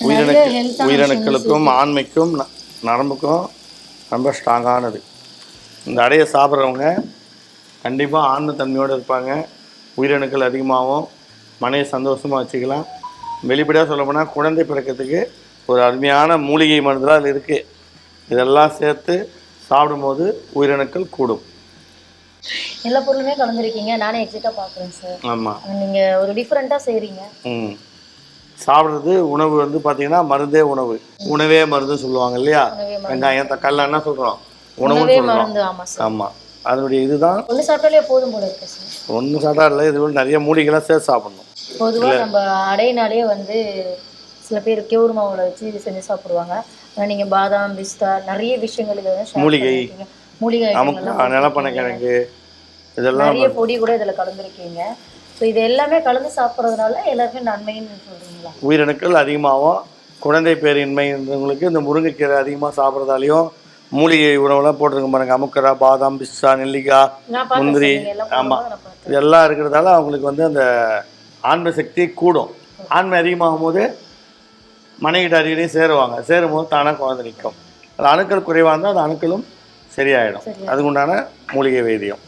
நிறைய உயிரணு ஹெல்த்தான விஷயங்கள் உயிரணுக்களுக்கும் ஆண்மைக்கும் நரம்புக்கும் ரொம்ப ஸ்ட்ராங்கானது. இந்த அடையை சாப்பிட்றவங்க கண்டிப்பாக ஆண்மை தன்மையோடு இருப்பாங்க. உயிரணுக்கள் அதிகமாகவும் மனையை சந்தோஷமாக வச்சுக்கலாம். வெளிப்படையாக சொல்லப்போனால் குழந்தை பிறக்கிறதுக்கு ஒரு அருமையான மூலிகை மருந்து தான் அதில் இருக்குது. இதெல்லாம் சேர்த்து சாப்பிடும்போது உயிரணுக்கள் கூடும். எல்லா பொருளுமே கலந்துருக்கீங்க. நானே எக்ஸிட்டாக பார்க்குறேன் சார். ஆமாம். நீங்கள் ஒரு டிஃப்ரெண்ட்டாக செய்கிறீங்க. சாப்பிட்றது உணவு வந்து பார்த்தீங்கன்னா மருந்தே உணவு. உணவே மருந்து சொல்லுவாங்க இல்லையா? வெங்காயம் தக்காளிலாம் என்ன சொல்கிறோம்? உணவுன்னு சொல்கிறோம். மருந்து. ஆமாம் சார். ஆமாம், அதனுடைய இதுதான். ஒன்று சாப்பிட்டாலே போதும் போல இருக்கு சார். ஒன்று சாப்பிட்டா இல்லை, இது நிறைய மூலிகைலாம் சேர்த்து சாப்பிடணும். பொதுவாக நம்ம அடையினாலே வந்து சில பேர் கேவுரு மாவில் வச்சு இது செஞ்சு சாப்பிடுவாங்க. ஆனால் நீங்கள் பாதாம் பிஸ்தா நிறைய விஷயங்கள் இதில் வந்து மூலிகை மூலிகை நிலப்பனக்கிழங்கு இதெல்லாம் நிறைய பொடி கூட இதில் கலந்துருக்கீங்க. ஸோ இது எல்லாமே கலந்து சாப்பிட்றதுனால எல்லாருமே நன்மைன்னு சொல்கிறீங்களா? உயிரணுக்கள் அதிகமாகவும் குழந்தை பேரின்மைன்றவங்களுக்கு இந்த முருங்கைக்கீரை அதிகமாக சாப்பிட்றதாலையும் மூலிகை உணவுலாம் போட்டிருக்க பாருங்க. அமுக்கரா, பாதாம், பிஸ்தா, நெல்லிக்காய், முந்திரி, ஆமாம், இதெல்லாம் இருக்கிறதால அவங்களுக்கு வந்து அந்த ஆண்மை சக்தி கூடும். ஆண்மை அதிகமாகும் போது மனைவிட்ட அடிக்கடி சேரும் போது தானாக குழந்தை நிற்கும். அது அணுக்கள் குறைவாக இருந்தால் அது அணுக்களும் சரியாயிடும். அதுக்கு உண்டான மூலிகை வைத்தியம்.